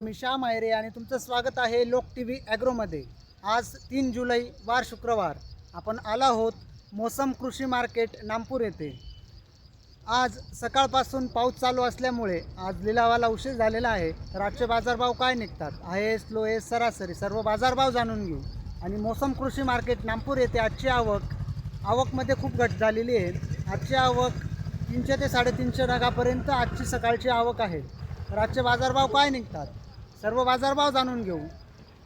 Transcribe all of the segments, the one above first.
मी श्याम आयरे आणि तुमचं स्वागत आहे लोक टी व्ही ॲग्रोमध्ये। आज 3 जुलै वार शुक्रवार आपण आलो आहोत मोसम कृषी मार्केट नामपूर येथे। आज सकाळपासून पाऊस चालू असल्यामुळे आज लिलावाला उशीर झालेला आहे। तर आजचे बाजारभाव काय निघतात, हायेस्ट लोएस्ट सरासरी सर्व बाजारभाव जाणून घेऊ। आणि मोसम कृषी मार्केट नामपूर येथे आजची आवकमध्ये खूप घट झालेली आहे। आजची आवक 300 ते 350 नगापर्यंत आजची सकाळची आवक आहे। तर आजचे बाजारभाव काय निघतात सर्व बाजारभाव जाणून घेऊ।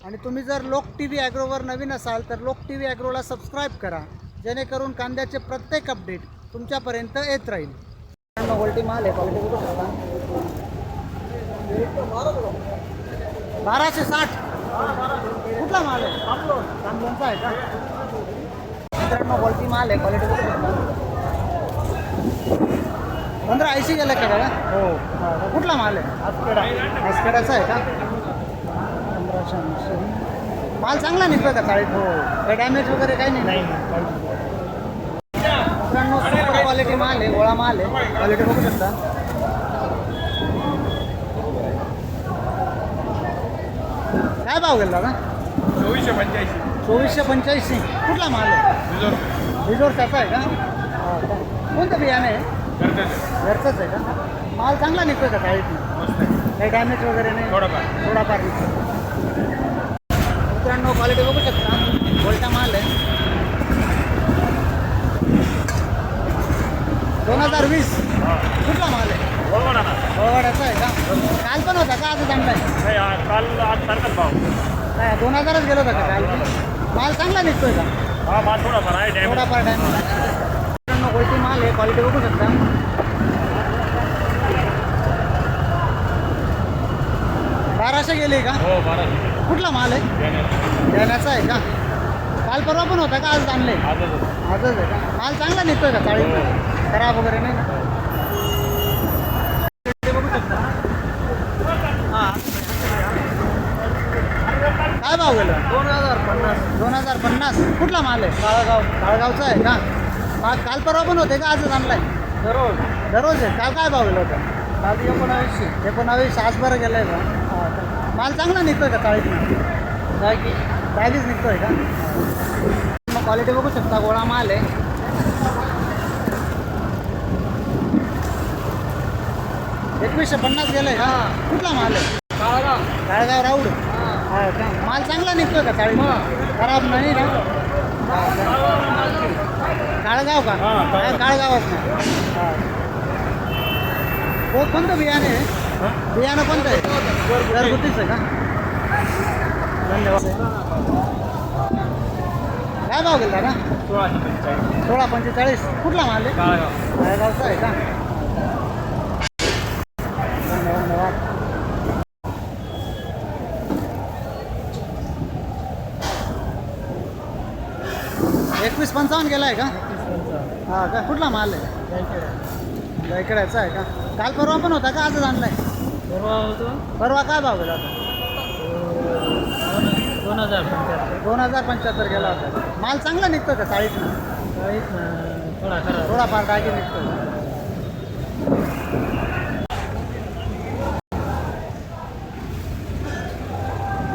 आणि तुम्ही जर लोक टी व्ही ॲग्रोवर नवीन असाल तर लोक टी व्ही ॲग्रोला सबस्क्राईब करा, जेणेकरून कांद्याचे प्रत्येक अपडेट तुमच्यापर्यंत येत राहील। क्वालिटी माल आहे, क्वालिटी बघू शकता 1260 कुठला माल आहे? तांबोळचा आहे का मित्रांनो? क्वालिटी माल आहे, क्वालिटी बघू शकता 1580 गेलं का बघा? हो। कुठला माल आहे? आसखेडाचा आहे का? 1580 माल चांगला निघतोय का चाळीत? हो। काही डॅमेज वगैरे काही नाही? मित्रांनो सुपर क्वालिटी माल आहे, गोळा माल आहे, क्वालिटी बघू शकता। काय भाव गेला दादा? 2485 कुठला माल आहे? रिझोर्टचा आहे का? कोणतं बियाणं आहे? घरचंच आहे का? माल चांगला निघतोय का चाळीत? काही डॅमेज वगैरे नाही? थोडाफार निघतो। मित्रांनो क्वालिटी बघू शकता, गोल्टा माल आहे 2020 कुठला माल आहे? वळवाड्याचा आहे का? काल पण होता का? आज चांगला आहे? काल 8 भाव काय 2000च गेलो होता का काल? माल चांगला निघतोय का? हा माल थोडाफार आहे, थोडाफार डॅमेज। मित्रांनो गोल्टी माल आहे, क्वालिटी बघू शकता। 1200 गेले का? हो 1200 कुठला माल आहे? देण्याचा आहे का? काल परवा पण होता का? आज आणले? आजच आहे का? माल चांगला निघतोय का चाळीत? खराब वगैरे नाही ना? बघू शकता। काय भाव गेला? 2050 कुठला माल आहे? काळगावचा आहे का? काल परवा पण होते का? आजच आणलाय? दररोज आहे? काल काय भाव गेला होता? काल 19 आज बरं गेलाय का? माल चांगला निघतोय का चाळीत? जागीच निघतोय का? मग क्वालिटी बघू शकता, गोळा माल आहे 2150 गेलाय का? कुठला माल आहे? काळगाव राऊड हा का? माल चांगला निघतोय का चाळीत? खराब नाही ना? काळगाव का? काळगावच ना? हो। कोणतं बियाणं आहे? बियाणं कोणतं आहे? घरगुतीच आहे का? धन्यवाद। काय भाव गेला ना? 1645 कुठला माल आहे? काळगावचा आहे का? धन्यवाद। 2155 गेला आहे का? हा का? कुठला माल आहे? जायकड्याचा आहे का? काल परवा पण होता का? आजच आणलाय? परवा काय भाव गेला होता? 2075 गेला होता। माल चांगला निघतो का चाळीत? थोडाफार डागी निघतो।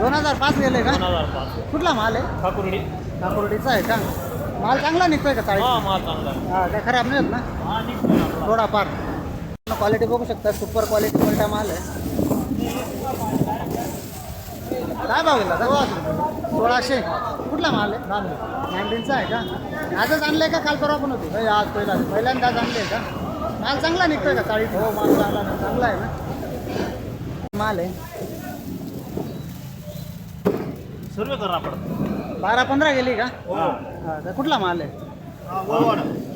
2005 गेले का? कुठला माल आहे? काकुर्डीचा आहे का? माल चांगला निघतोय का चाळीत? हा काय खराब नाही होत ना? थोडाफार। क्वालिटी बघू शकता, सुपर क्वालिटी मोठा माल आहे। काय भाव गेला? 1600 कुठला माल आहे? नांदेडचा आहे का? आजच आणलंय का? काल परवा पण होती? आज पहिल्यांदाच आणले का? माल चांगला निघतोय का चाळीत? हो माल चांगला आहे ना? माल आहे 12-15 गेली का? हा का? कुठला माल आहे?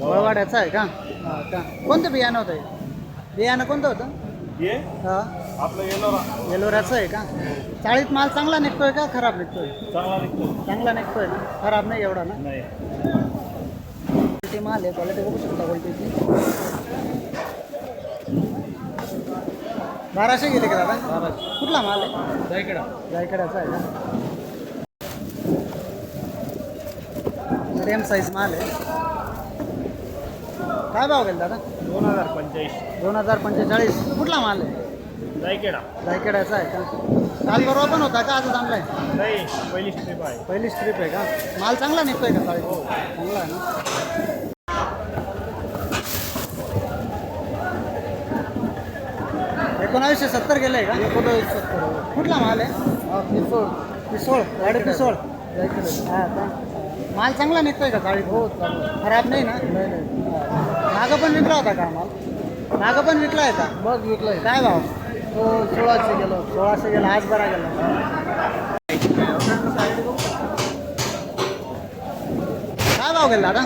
वळवाड्याचा आहे का? हा का? कोणतं बियाणं होतं? बियाणं कोणतं होतं? हा येलोऱ्याचं आहे का? चाळीत माल चांगला निघतोय का खराब निघतोय? चांगला निघतोय ना? खराब नाही एवढा ना? क्वालिटी माल आहे, क्वालिटी बघू शकता क्वालिटीची। 1200 गेले का दादा? कुठला माल आहे? जायकड्याचा आहे का? मीडियम साईज माल आहे। काय भाव गेला दादा? 2045 2045 कुठला माल आहे? जायकेडा जायकेडाचा आहे का? काल परवा पण होता का आजच आणलाय? नाही पहिली ट्रिप आहे. पहिली स्ट्रीप आहे का? माल चांगला निघतोय का चाळीस? चांगला आहे ना. एकोणावीसशे 70 गेलंय का? 1970. कुठला माल आहे? पिसोळ वाडे पिसोळ. हा का? माल चांगला निघतोय का चाळीस? हो खराब नाही ना? मागं पण विकला होता का माल? मागं पण विकला आहे का? मग विकलाय. काय भाव? तो 1600 गेलो. 1600 गेला. आज बरा गेला. काय भाव गेला दादा?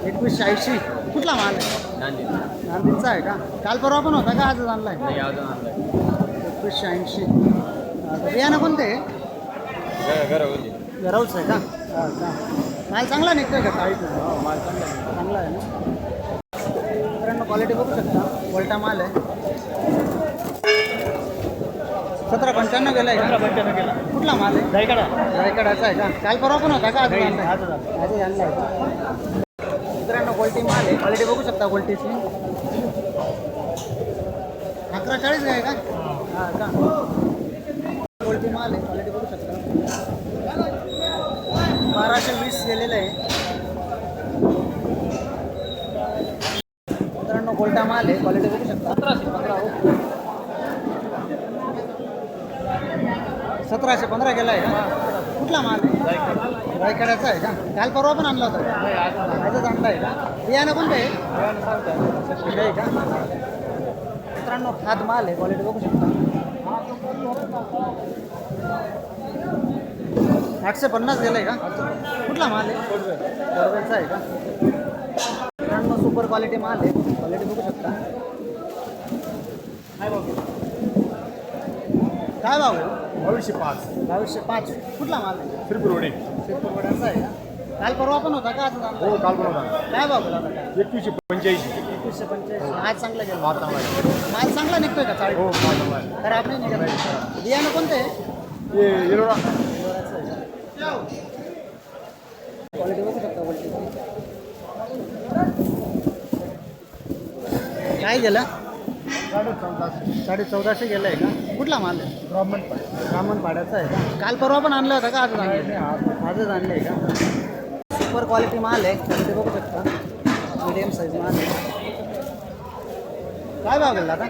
2180. कुठला माल आहे? नांदीचा आहे का? काल परवा पण होता का आजच आणलाय? 2180. बियाणं कोणते आहे? गरवच आहे का? हा का? माल चांगला निघतोय का चाळीस? माल चांगला आहे ना. मित्रांनो क्वालिटी बघू शकता. वलटा माल आहे. 1795 गेला आहे का? 15-15 गेला. कुठला माल आहे? जायकडा. रायगडाचा आहे का? काल परवा पण होता का? नाही, आणलाय? आजच आणलाय. आजच आणलाय का? मित्रांनो क्वालिटी माल आहे. क्वालिटी बघू शकता क्वालिटीची. 1140 आहे का? हा का? क्वालिटी माल आहे. क्वालिटी बघू शकता. 1220 गेलेलं आहे. मित्रांनो गोल्टा माल आहे. क्वालिटी बघू शकता. 1715 गेला आहे का? कुठला माल आहे? रायकडाचा आहे का? काल परवा पण आणला होता का? आजच आणला आहे का? बियाणं कोणतं आहे? आहे का? मित्रांनो खाद माल आहे. क्वालिटी बघू शकता. 850 गेलं आहे का? कुठला माल आहे? कोरबेलचा आहे का? मित्रांनो सुपर क्वालिटी माल आहे. क्वालिटी बघू शकता. काय भाव आहे? 2205. 2205. कुठला माल आहे? त्रिपुरवडे. शेतपूरवड्याचा आहे का? काल परवा पण होता का? आजच आणला? हो काल पण होता. काय भाव गेला होता? 2185. 2185. आज चांगला गेला. हा चांगला आहे. माल चांगला निघतोय का चाळीस? हो माल चांगला आहे. खराब नाही निघत. बियाणं कोणतं आहे? ये येलोरा. क्वालिटी बघू शकता क्वालिटी. काय गेलं? 1450 गेलं आहे का? कुठला माल आहे? ब्राह्मण पाड्याचा आहे का? काल परवा पण आणलं होतं का? आजच आणलं? आजच आणलं आहे का? सुपर क्वालिटी माल आहे. क्वालिटी बघू शकता. मीडियम साईज माल आहे. काय भाव गेला आता?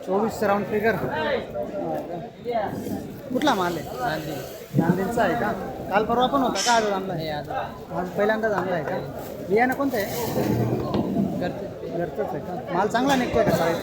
2400 राऊंड फिगर. कुठला माल आहे? नांदेडचा आहे का? काल परवा पण होता का? आजच आणला आहे? आज पहिल्यांदाच आणला आहे का? बियाणं कोणतं आहे? घरचंच आहे का? माल चांगला निघतोय का चाळीस?